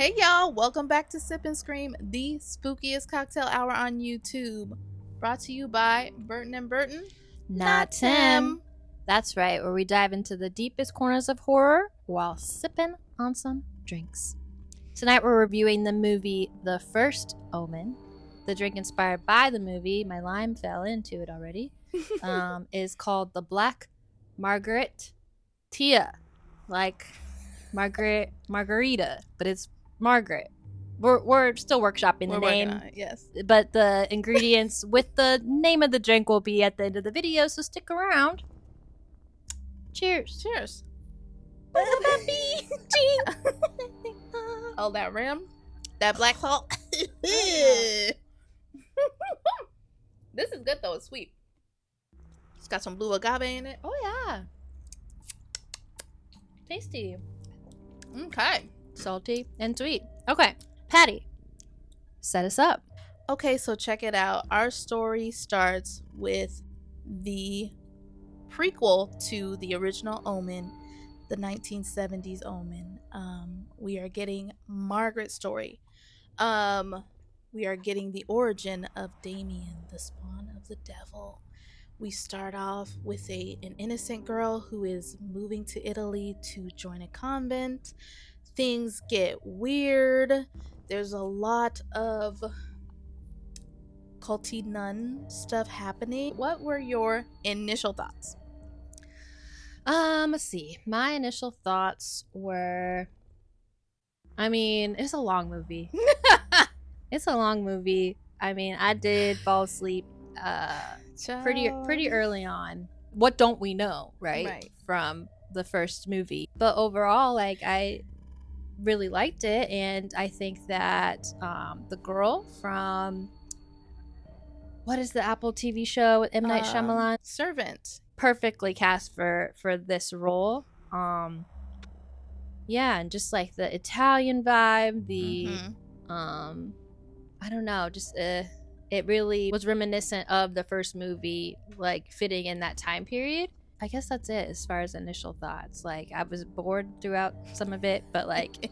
Hey y'all, welcome back to Sip and Scream, the spookiest cocktail hour on YouTube. Brought to you by Burton and Burton. Not Tim. That's right, where we dive into the deepest corners of horror while sipping on some drinks. Tonight we're reviewing the movie The First Omen. The drink inspired by the movie, my lime fell into it already, is called the Black Margaret Tia. Like Margarita, but it's Margaret. We're still workshopping the name. Working on it, yes. But the ingredients with the name of the drink will be at the end of the video, so stick around. Cheers. Cheers. Oh, that rim? That black salt? This is good though, it's sweet. It's got some blue agave in it. Oh, yeah. Tasty. Okay. Salty and sweet. Okay, Patty, set us up. Okay, so check it out. Our story starts with the prequel to the original Omen, the 1970s Omen. We are getting Margaret's story. We are getting the origin of Damien, the spawn of the devil. We start off with an innocent girl who is moving to Italy to join a convent. Things get weird. There's a lot of culty nun stuff happening. What were your initial thoughts? Let's see. My initial thoughts were, I mean, it's a long movie. It's a long movie. I mean, I did fall asleep pretty early on. What don't we know, right? From the first movie. But overall, like, I really liked it, and I think that the girl from what is the Apple TV show with M. Night Shyamalan? Servant. Perfectly cast for this role. Yeah, and just like the Italian vibe, the I don't know, just it really was reminiscent of the first movie, like fitting in that time period. I guess that's it as far as initial thoughts. Like, I was bored throughout some of it, but like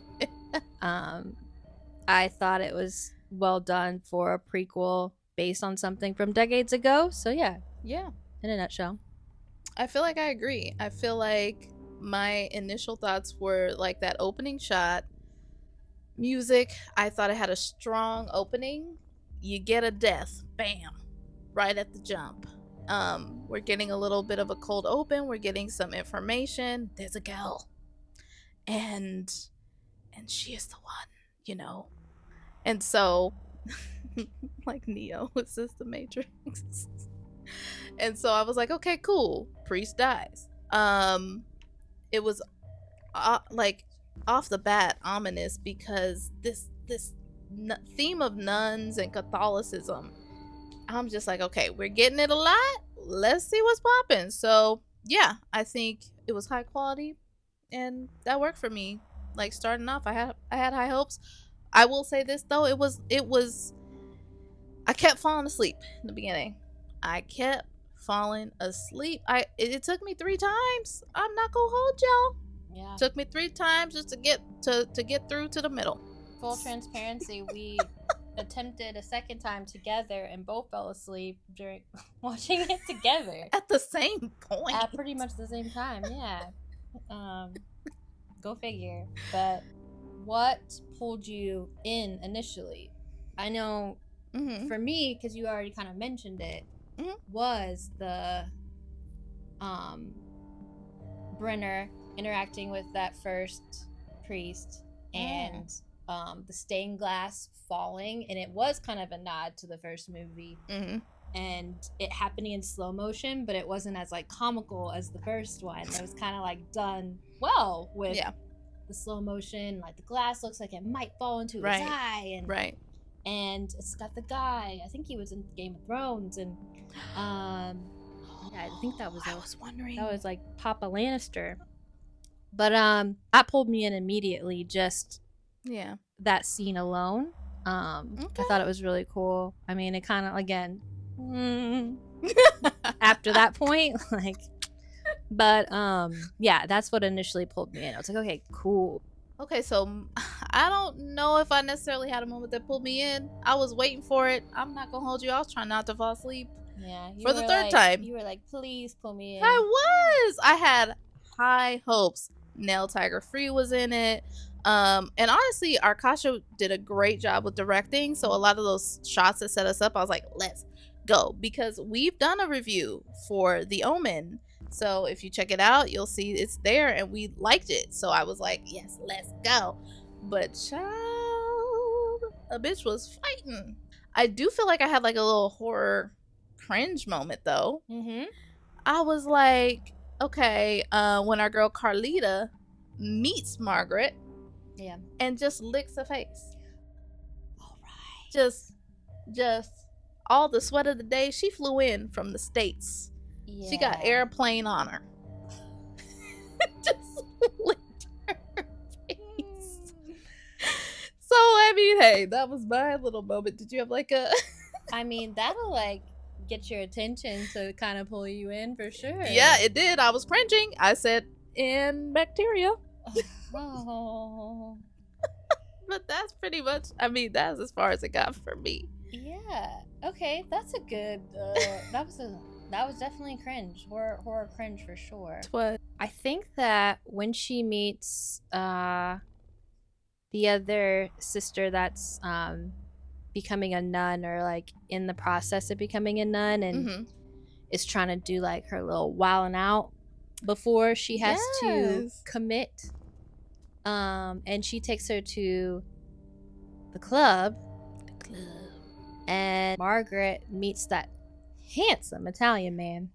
I thought it was well done for a prequel based on something from decades ago. So yeah, in a nutshell. I feel like I agree. I feel like my initial thoughts were like that opening shot. Music, I thought it had a strong opening. You get a death, bam, right at the jump. We're getting a little bit of a cold open. We're getting some information. There's a girl, and she is the one, you know. And so, like Neo, is this the Matrix? And so I was like, okay, cool. Priest dies. It was like off the bat ominous because this theme of nuns and Catholicism, I'm just like, okay, we're getting it a lot. Let's see what's popping. So yeah, I think it was high quality, and that worked for me. Like, starting off, I had high hopes. I will say this though, it was I kept falling asleep in the beginning. I kept falling asleep. It took me 3 times. I'm not gonna hold y'all. Yeah. It took me 3 times just to get through to the middle. Full transparency, we attempted a second time together and both fell asleep during watching it together. At the same point. At pretty much the same time, yeah. Go figure. But what pulled you in initially? I know for me, because you already kind of mentioned it, was the Brenner interacting with that first priest and the stained glass falling, and it was kind of a nod to the first movie, and it happening in slow motion, but it wasn't as like comical as the first one. It was kind of like done well with the slow motion, like the glass looks like it might fall into his eye, and and it's got the guy, I think he was in Game of Thrones, and yeah, I think that was I was wondering, that was like Papa Lannister. But that pulled me in immediately, just that scene alone. I thought it was really cool. I mean, it kind of, again, after that point, like, but yeah, that's what initially pulled me in. I was like, okay, cool. Okay, so I don't know if I necessarily had a moment that pulled me in. I was waiting for it. I'm not gonna hold you. I was trying not to fall asleep. Yeah. For the third time. You were like, please pull me in. I had high hopes. Nail Tiger Free was in it. And honestly, Arkasha did a great job with directing. So a lot of those shots that set us up, I was like, let's go. Because we've done a review for The Omen. So if you check it out, you'll see it's there and we liked it. So I was like, yes, let's go. But child, a bitch was fighting. I do feel like I had like a little horror cringe moment though. I was like, okay, when our girl Carlita meets Margaret, and just licks her face. All right. Just all the sweat of the day. She flew in from the States. Yeah. She got airplane on her. Just licked her face. So I mean, hey, that was my little moment. Did you have like a? I mean, that'll like get your attention to kind of pull you in for sure. Yeah, it did. I was cringing. I said, "In bacteria." Oh. But that's pretty much, I mean, that's as far as it got for me. Yeah. Okay, that's a good that was definitely cringe. Horror cringe for sure. What? I think that when she meets the other sister that's becoming a nun, or like in the process of becoming a nun, and is trying to do like her little wilding out before she has to commit, and she takes her to the club, and Margaret meets that handsome Italian man.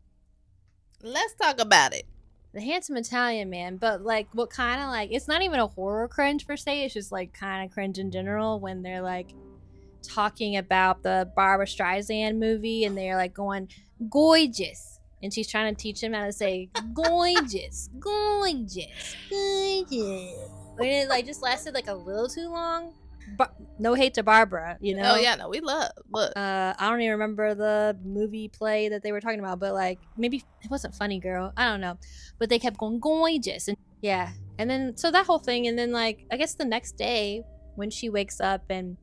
Let's talk about it. The handsome Italian man, but like what kind of like, it's not even a horror cringe per se, it's just like kind of cringe in general when they're like talking about the Barbara Streisand movie and they're like going gorgeous, and she's trying to teach him how to say gorgeous, gorgeous, gorgeous, and it like just lasted like a little too long. But no hate to Barbara, you know. Oh yeah, no, we love. Look, I don't even remember the movie play that they were talking about, but like maybe it wasn't Funny Girl, I don't know, but they kept going gorgeous, and yeah, and then so that whole thing, and then like I guess the next day when she wakes up, and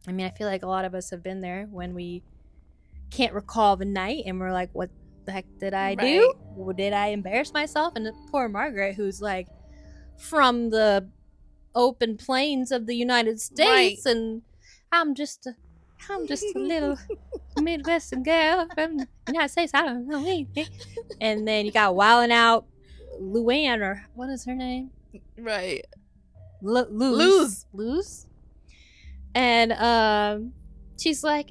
I mean I feel like a lot of us have been there when we can't recall the night and we're like, what the heck did I do? Did I embarrass myself? And poor Margaret, who's like from the open plains of the United States, and I'm just a little Midwestern girl from the United States, I don't know anything. And then you got wilding out Luann, or what is her name? Right. Luz. And she's like,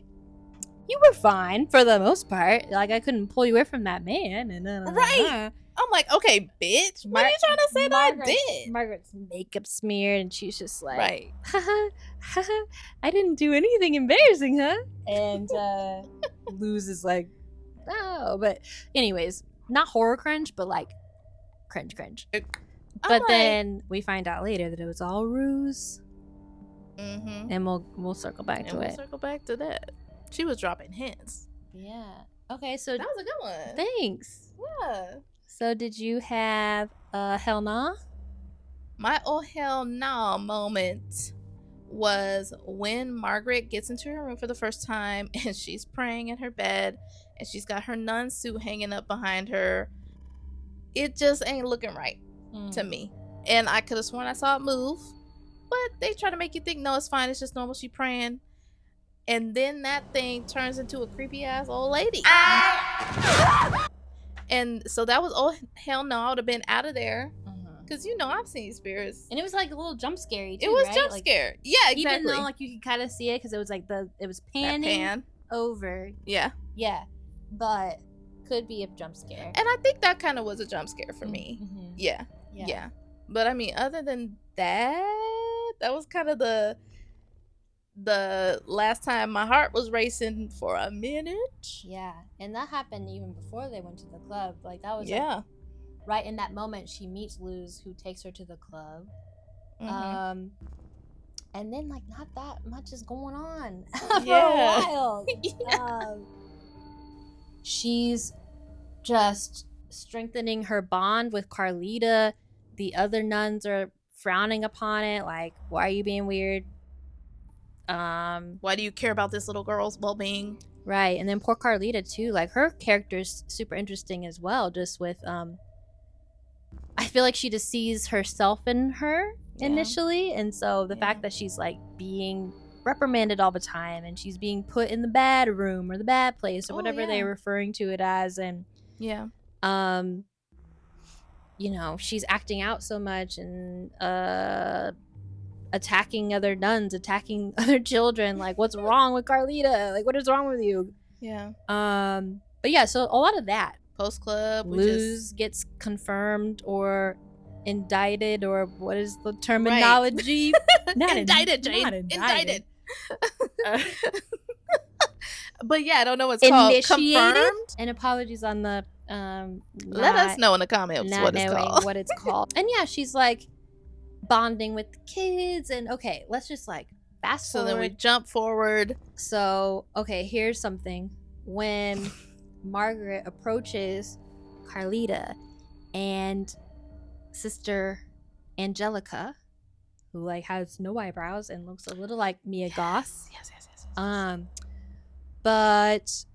you were fine for the most part. Like I couldn't pull you away from that man. And right. I'm like, okay, bitch. What are you trying to say that I did? Margaret's makeup smeared, and she's just like, right. I didn't do anything embarrassing, huh? And Luz is like, no. But anyways, not horror cringe, but like cringe. But then we find out later that it was all ruse. And we'll circle back to it. We'll circle back to that. She was dropping hints. Yeah. Okay, so that was a good one. Thanks. Yeah. So did you have hell nah? My oh hell nah moment was when Margaret gets into her room for the first time and she's praying in her bed and she's got her nun suit hanging up behind her. It just ain't looking right to me. And I could have sworn I saw it move, but they try to make you think, no, it's fine, it's just normal, she praying. And then that thing turns into a creepy ass old lady. And so that was, oh hell no, I would have been out of there. Because you know I've seen spirits, and it was like a little jump scary too. It was right? jump like, scare, yeah, exactly. Even though like you could kind of see it because it was like it was panning over. Yeah, but could be a jump scare. And I think that kind of was a jump scare for me. Yeah. But I mean, other than that, that was kind of the last time my heart was racing for a minute. Yeah, and that happened even before they went to the club. Like that was like, right in that moment she meets Luz, who takes her to the club. And then like not that much is going on for a while. She's just strengthening her bond with Carlita. The other nuns are frowning upon it, like, why are you being weird? Why do you care about this little girl's well-being? Right. And then poor Carlita too, like her character's super interesting as well, just with I feel like she just sees herself in her initially, and so the fact that she's like being reprimanded all the time and she's being put in the bad room or the bad place or whatever they're referring to it as, and you know, she's acting out so much and attacking other nuns, attacking other children, like, what's wrong with Carlita? Like, what is wrong with you? But yeah, so a lot of that. Post club, Luz gets confirmed or indicted, or what is the terminology? Not indicted, Jane. Not indicted. But yeah, I don't know what's initiated? Called. Confirmed. And apologies on the let us know in the comments what it's called. What it's called. And yeah, she's like bonding with the kids, and okay, let's just like fast forward. So then we jump forward. So okay, here's something. When Margaret approaches Carlita and Sister Angelica, who like has no eyebrows and looks a little like Mia Goth. Yes. But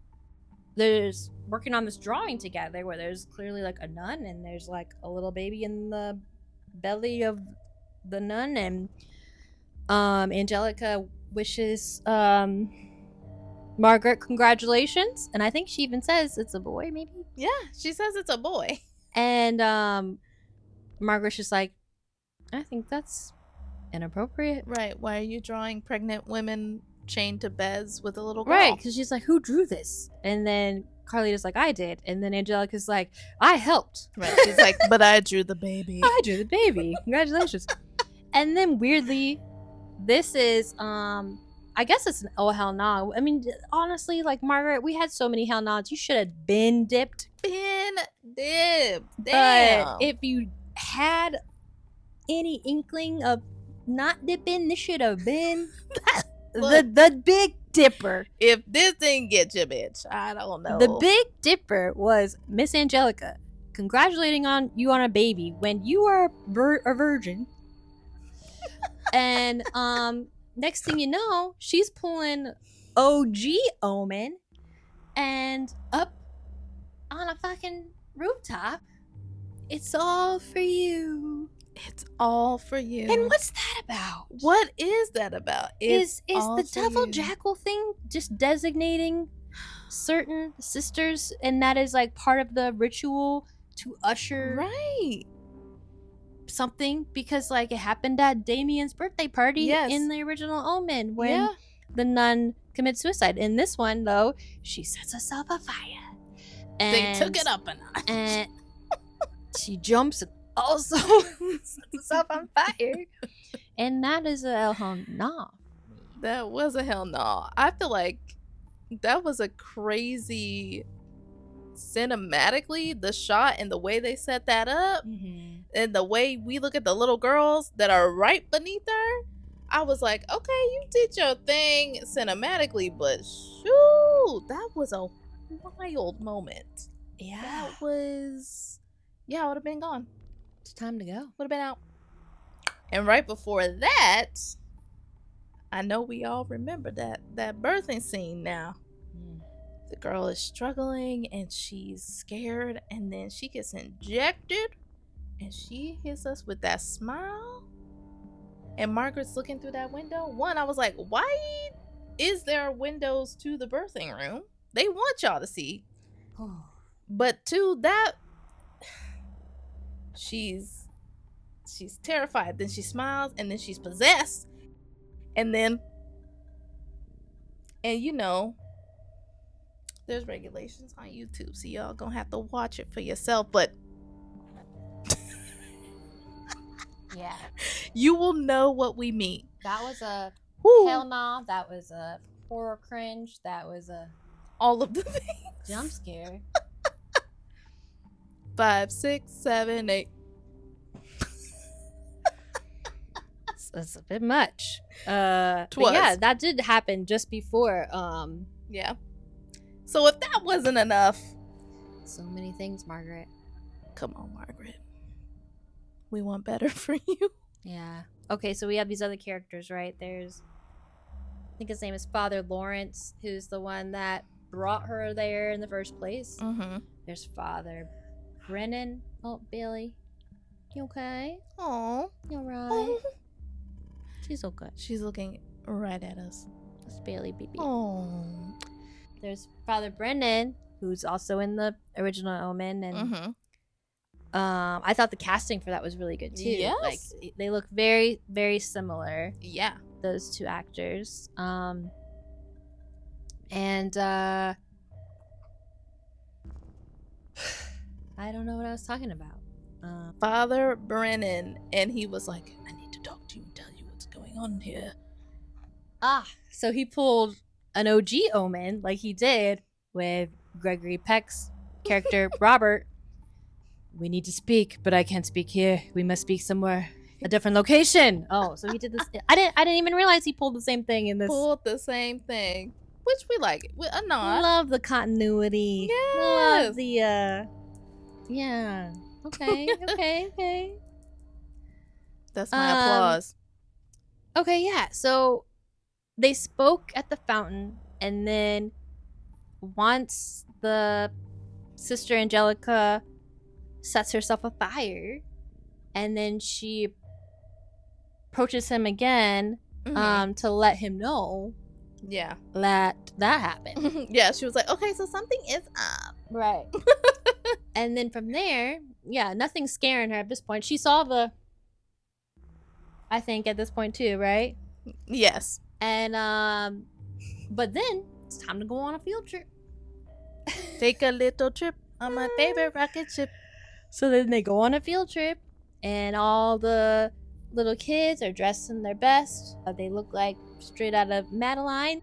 there's working on this drawing together where there's clearly like a nun and there's like a little baby in the belly of the nun, and Angelica wishes Margaret congratulations, and I think she even says it's a boy, maybe. Yeah, she says it's a boy. And Margaret's just like, I think that's inappropriate. Right. Why are you drawing pregnant women chained to beds with a little girl? Right, because she's like, who drew this? And then Carlita's like, I did. And then Angelica's like, I helped. Right. She's like, but I drew the baby. I drew the baby. Congratulations. And then weirdly, this is I guess it's an oh hell no. I mean, honestly, like, Margaret, we had so many hell nods. You should have been dipped. Damn. But if you had any inkling of not dipping, this should have been the Big Dipper. If this didn't get you, bitch, I don't know. The Big Dipper was Miss Angelica congratulating on you on a baby when you are a virgin. And next thing you know, she's pulling OG Omen and up on a fucking rooftop. It's all for you. It's all for you. And what's that about? What is that about? Is the devil jackal thing just designating certain sisters, and that is like part of the ritual to usher something, because like it happened at Damien's birthday party in the original Omen when the nun commits suicide. In this one though, she sets herself afire. And they took it up a notch. And she jumps and also sets herself on fire. And that is a hell no. That was a hell no. I feel like that was a crazy cinematically, the shot and the way they set that up, and the way we look at the little girls that are right beneath her. I was like, okay, you did your thing cinematically, but shoot, that was a wild moment. Yeah. That was, I would have been gone. It's time to go. Would have been out. And right before that, I know we all remember that birthing scene now. The girl is struggling and she's scared, and then she gets injected and she hits us with that smile. And Margaret's looking through that window. One, I was like, why is there windows to the birthing room? They want y'all to see. But two, that she's terrified. Then she smiles, and then she's possessed. And you know, there's regulations on YouTube, so y'all gonna have to watch it for yourself. But yeah, you will know what we mean. That was a hell no. That was a horror cringe. That was a all of the things. Jump scare. 5, 6, 7, 8. That's a bit much. But yeah, that did happen just before. Yeah. So if that wasn't enough, so many things, Margaret. Come on, Margaret. We want better for you. Yeah. Okay, so we have these other characters, right? There's, I think his name is Father Lawrence, who's the one that brought her there in the first place. There's Father Brennan. Oh, Billy. You okay? Oh. You alright? She's okay. She's looking right at us. It's Bailey, baby. Oh. There's Father Brennan, who's also in the original Omen, and I thought the casting for that was really good too. Yes. Like they look very, very similar. Yeah. Those two actors. And I don't know what I was talking about. Father Brennan, and he was like, I need to talk to you and tell you what's going on here. So he pulled an OG Omen like he did with Gregory Peck's character Robert. We need to speak, but I can't speak here. We must speak somewhere, a different location. Oh, so he did this. I didn't even realize he pulled the same thing in this. Pulled the same thing, which we like it. A nod. Love the continuity. Yes. Love the yeah. Okay. Okay. That's my applause. Okay, yeah. So they spoke at the fountain, and then once the Sister Angelica sets herself afire, and then she approaches him again to let him know that happened. Yeah, she was like, okay, so something is up. Right. And then from there, nothing's scaring her at this point. She saw I think at this point too, right? Yes. And but then it's time to go on a field trip. Take a little trip on my favorite rocket ship. So then they go on a field trip, and all the little kids are dressed in their best. They look like straight out of Madeline.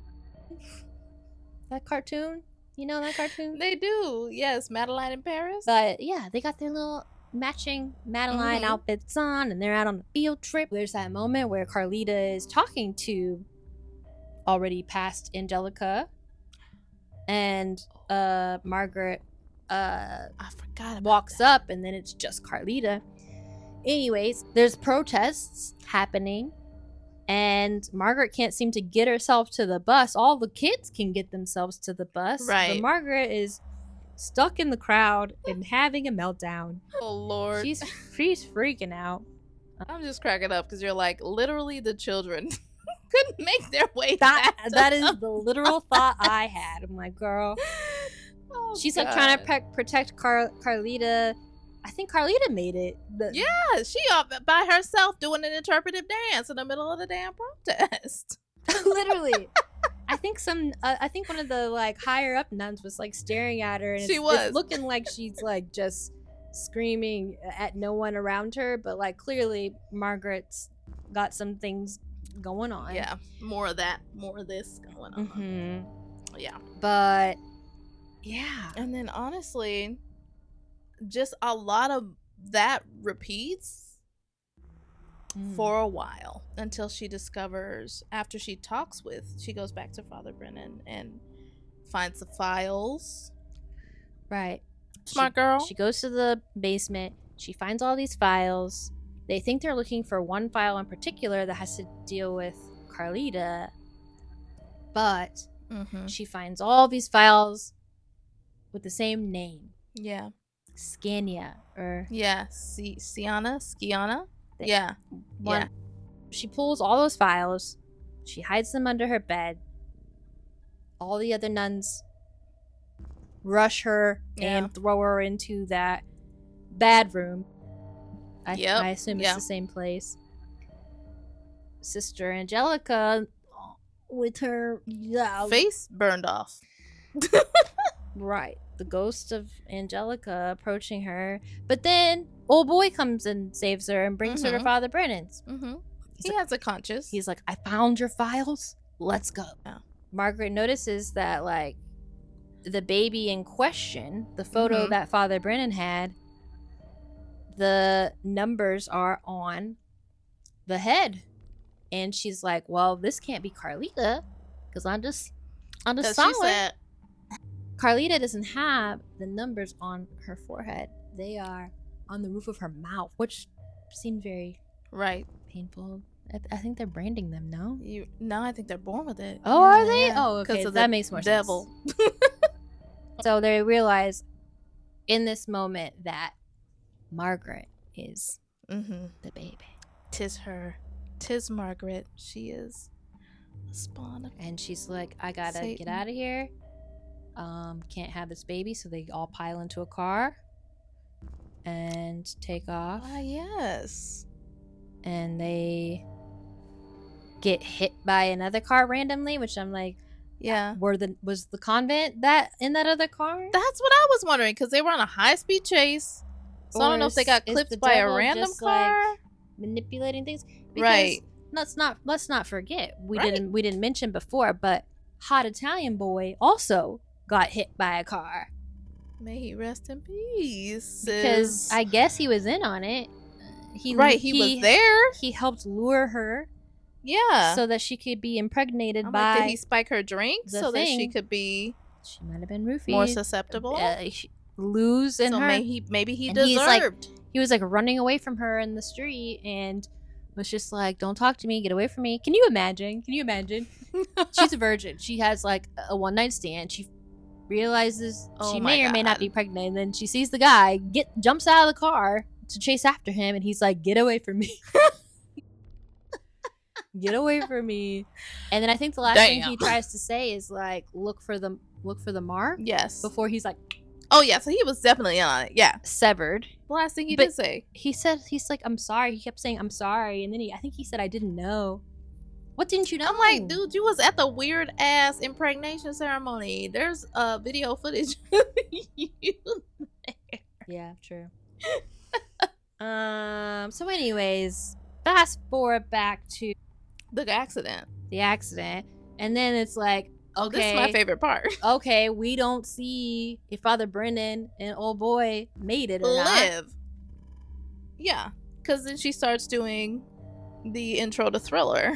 That cartoon. You know that cartoon? They do. Yes, Madeline in Paris. But yeah, they got their little matching Madeline outfits on, and they're out on a field trip. There's that moment where Carlita is talking to already past Angelica, and Margaret I forgot walks up, and then it's just Carlita. Anyways, there's protests happening, and Margaret can't seem to get herself to the bus. All the kids can get themselves to the bus, right? But Margaret is stuck in the crowd and having a meltdown. Oh Lord, she's freaking out. I'm just cracking up because you're like, literally the children couldn't make their way. That is the literal thought I had. I'm like, girl. Oh, she's like trying to protect Carlita. I think Carlita made it. Yeah, she up by herself doing an interpretive dance in the middle of the damn protest. Literally. I think one of the like higher up nuns was like staring at her, and it's looking like she's like just screaming at no one around her, but like clearly Margaret's got some things going on. Yeah, more of that, more of this going on. Yeah, but yeah, and then honestly, just a lot of that repeats for a while until she discovers, after she goes back to Father Brennan and finds the files. Right. Smart girl. She goes to the basement. She finds all these files. They think they're looking for one file in particular that has to deal with Carlita, but she finds all these files with the same name. Yeah. Scania or Skiana. Yeah. She pulls all those files. She hides them under her bed. All the other nuns rush her and throw her into that bad room. I assume it's the same place. Sister Angelica, with her face burned off. Right. The ghost of Angelica approaching her. But then old boy comes and saves her and brings her to Father Brennan's. He has a conscience. He's like, I found your files. Let's go. Yeah. Margaret notices that like the baby in question, the photo that Father Brennan had, the numbers are on the head. And she's like, well, this can't be Carlita because I just saw it. Carlita doesn't have the numbers on her forehead. They are on the roof of her mouth, which seemed very Right. Painful. I think they're branding them, no? No, I think they're born with it. Oh, are they? Oh, okay. Because of that makes more devil. sense. So they realize in this moment that Margaret is the baby. 'Tis her. 'Tis Margaret. She is the spawn of And she's like, I gotta Satan. get out of here. Can't have this baby, so they all pile into a car and take off. Ah, yes. And they get hit by another car randomly, which I'm like, yeah. Was the convent that in that other car? That's what I was wondering, because they were on a high-speed chase. So I don't know if they got clipped by a random car. Like, manipulating things. Because right. Let's not forget. We didn't mention before, but Hot Italian Boy also got hit by a car. May he rest in peace. Because I guess he was in on it. He was there. He helped lure her. Yeah. So that she could be impregnated by. Like, did he spike her drink so that she could be? She might have been roofied. More susceptible. Lose in so her. Maybe he deserved. He was like running away from her in the street and was just like, "Don't talk to me. Get away from me." Can you imagine? She's a virgin. She has like a one-night stand. She realizes she may or may not be pregnant, and then she sees the guy jumps out of the car to chase after him, and he's like, "Get away from me." Get away from me. And then I think the last thing he tries to say is like, look for the mark. Yes. Before he's like, oh yeah, so he was definitely on it. Yeah. Severed. The last thing he did say. He's like, I'm sorry. He kept saying, I'm sorry. And then I think he said, I didn't know. What didn't you know? I'm like, dude, you was at the weird ass impregnation ceremony. There's video footage of you there. Yeah, true. So anyways, fast forward back to the accident. And then it's like, okay, this is my favorite part. Okay, we don't see if Father Brennan and old boy made it or live. Yeah, because then she starts doing the intro to Thriller.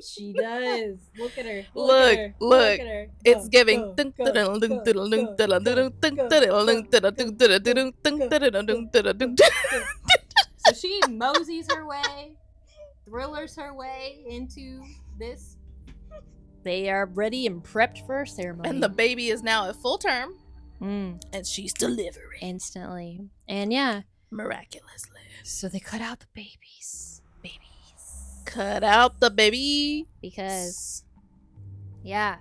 She does. Look at her. Look at her. It's giving. So she moseys her way, thrillers her way into this. They are ready and prepped for a ceremony. And the baby is now at full term. And she's delivering. Instantly. And yeah. Miraculously. So they cut out the babies. Cut out the baby. Because, yeah.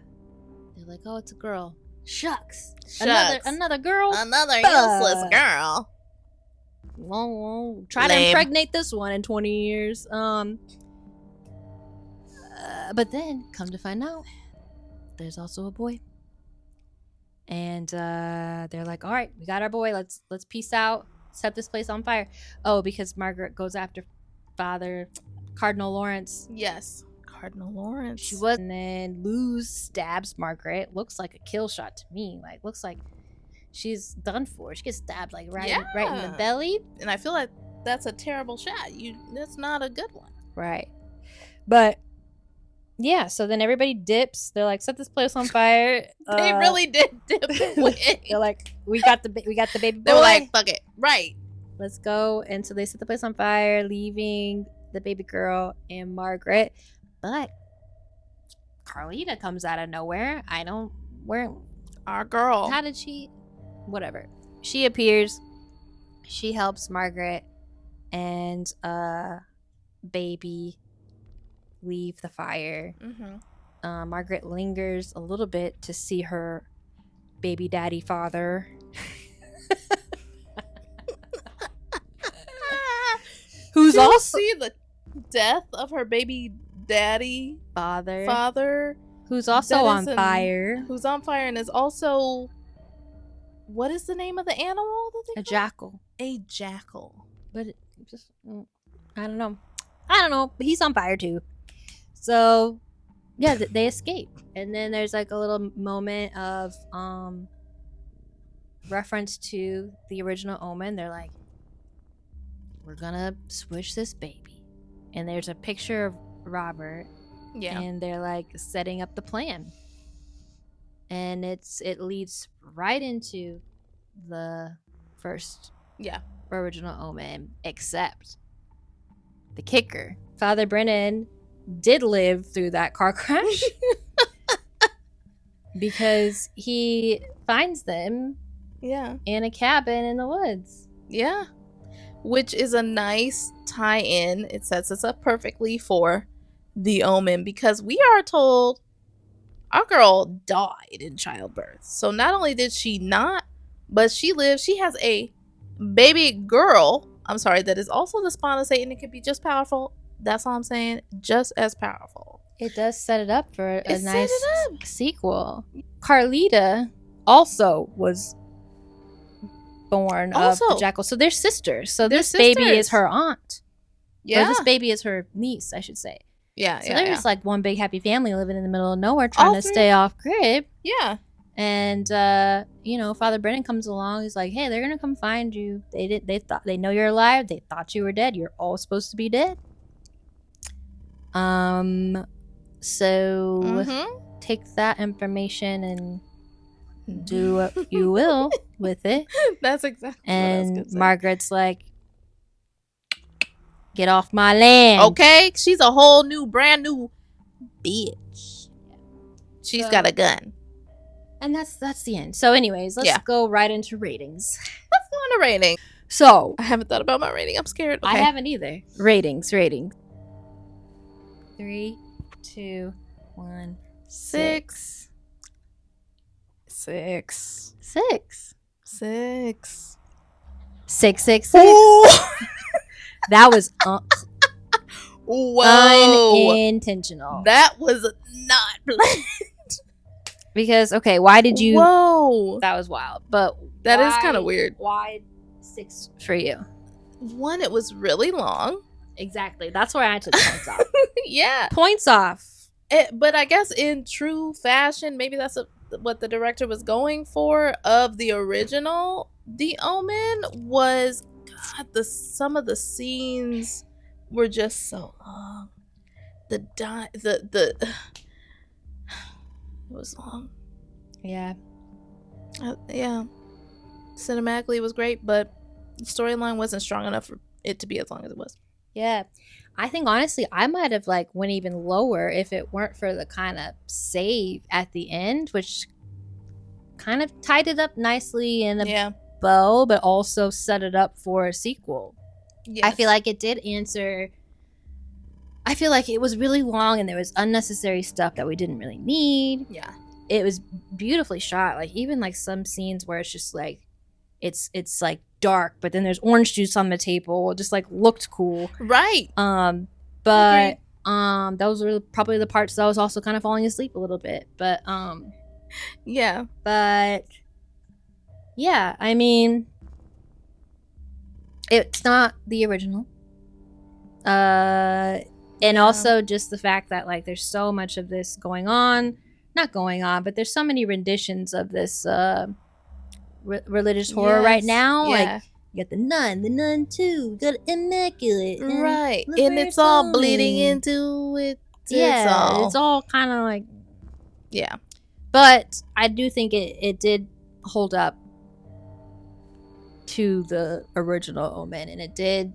They're like, oh, it's a girl. Shucks. Another girl. Another useless girl. Won't try to impregnate this one in 20 years. But then, come to find out, there's also a boy. And they're like, all right, we got our boy. Let's peace out. Set this place on fire. Oh, because Margaret goes after Father Cardinal Lawrence. Yes. Cardinal Lawrence. She was. And then Luz stabs Margaret. Looks like a kill shot to me. Like, looks like she's done for. She gets stabbed like right in the belly. And I feel like that's a terrible shot. That's not a good one. Right. But yeah, so then everybody dips. They're like, set this place on fire. They really did dip. They're like, we got the baby boy. They were like, fuck it. Right. Let's go. And so they set the place on fire, leaving the baby girl and Margaret. But Carlita comes out of nowhere. Our girl. How did she? Whatever. She appears. She helps Margaret and baby leave the fire. Margaret lingers a little bit to see her baby daddy father. Who's also see the death of her baby daddy father who's also on fire. Who's on fire and is also, what is the name of the animal that they a jackal. A jackal. But just I don't know, but he's on fire too. So yeah, they escape. And then there's like a little moment of reference to the original Omen. They're like, we're gonna switch this baby. And there's a picture of Robert. Yeah. And they're like setting up the plan. And it leads right into the first Yeah. original Omen, except the kicker. Father Brennan did live through that car crash because he finds them in a cabin in the woods. Yeah. Which is a nice tie-in. It sets us up perfectly for the Omen, because we are told our girl died in childbirth. So not only did she not, but she lived. She has a baby girl. I'm sorry, that is also the spawn of Satan. It could be just powerful. That's all I'm saying. Just as powerful. It does set it up for a nice sequel. Carlita also was born of the jackal. So they're sisters. So this baby is her aunt. Yeah. Or this baby is her niece, I should say. Yeah. So they're just like one big happy family living in the middle of nowhere trying to stay off grid. Yeah. And Father Brennan comes along. He's like, hey, they're gonna come find you. They know you're alive. They thought you were dead. You're all supposed to be dead. So take that information and do what you will with it. That's exactly and what I was gonna say. Margaret's like, get off my land. Okay, she's a whole new, brand new bitch. She's got a gun. And that's the end. So anyways, let's go right into ratings. Let's go into rating. So I haven't thought about my rating. I'm scared. Okay. I haven't either. Ratings. 3, 2, 1. 6. 6. 6. 6. 6, 6, 6. That was unintentional. That was not planned. Because, okay, why did you... Whoa. That was wild. But that is kind of weird. Why 6 for you? 1, it was really long. Exactly. That's where I took points off. Yeah. Points off. But I guess in true fashion, maybe that's what the director was going for of the original. The Omen was... God, some of the scenes were just so long. It was long. Yeah. Yeah. Cinematically, it was great, but the storyline wasn't strong enough for it to be as long as it was. Yeah. I think, honestly, I might have, went even lower if it weren't for the kind of save at the end, which kind of tied it up nicely in a bow, but also set it up for a sequel. Yes. I feel like it did answer... I feel like it was really long and there was unnecessary stuff that we didn't really need. Yeah. It was beautifully shot. Even some scenes where it's just it's dark, but then there's orange juice on the table. It just looked cool. Right. But those were probably the parts that I was also kind of falling asleep a little bit. But yeah. But yeah, I mean, it's not the original. And also just the fact that there's so much of this going on, not going on, but there's so many renditions of this religious horror right now. Yeah. You got the Nun 2, you got Immaculate, right? And it's all bleeding into it. It's all kind of yeah. But I do think it did hold up to the original Omen, and it did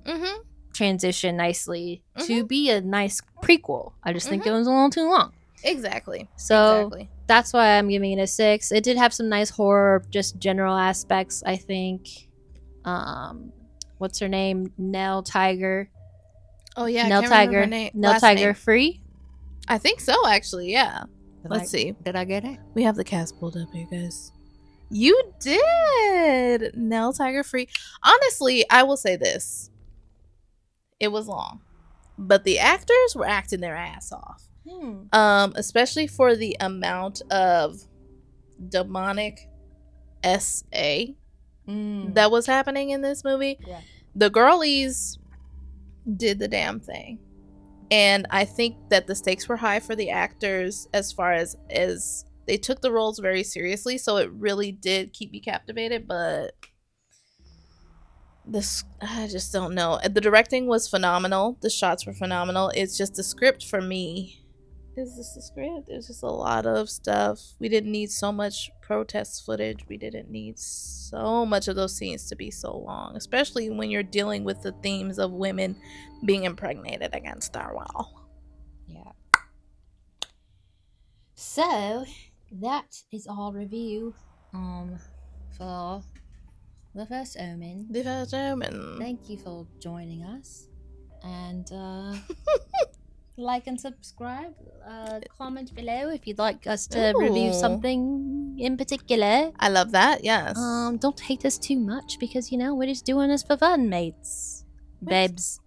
transition nicely to be a nice prequel. I just think it was a little too long. Exactly. So that's why I'm giving it a 6. It did have some nice horror, just general aspects, I think. What's her name? Nell Tiger. Oh yeah, Nell Tiger. Nell Tiger Free. I think so, actually. Yeah. Let's see. Did I get it? We have the cast pulled up here, guys. You did. Nell Tiger Free. Honestly, I will say this. It was long, but the actors were acting their ass off. Especially for the amount of demonic SA that was happening in this movie. Yeah. The girlies did the damn thing. And I think that the stakes were high for the actors as far as they took the roles very seriously. So it really did keep me captivated. But I just don't know. The directing was phenomenal. The shots were phenomenal. It's just the script for me Is this the script? There's just a lot of stuff. We didn't need so much protest footage. We didn't need so much of those scenes to be so long, especially when you're dealing with the themes of women being impregnated against our will. Yeah. So that is our review for The First Omen. The First Omen. Thank you for joining us. And like and subscribe. Comment below if you'd like us to review something in particular. I love that, yes. Don't hate us too much because, you know, we're just doing this for fun, mates. Babes.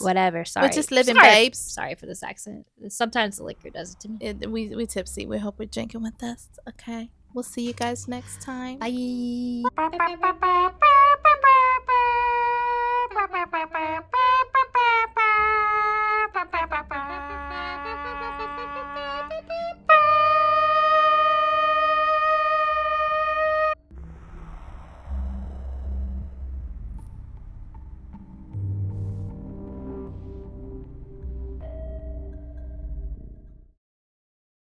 Whatever, sorry. We're just living, babes. Sorry for this accent. Sometimes the liquor does it to me. We tipsy. We hope we're drinking with us. Okay. We'll see you guys next time. Bye.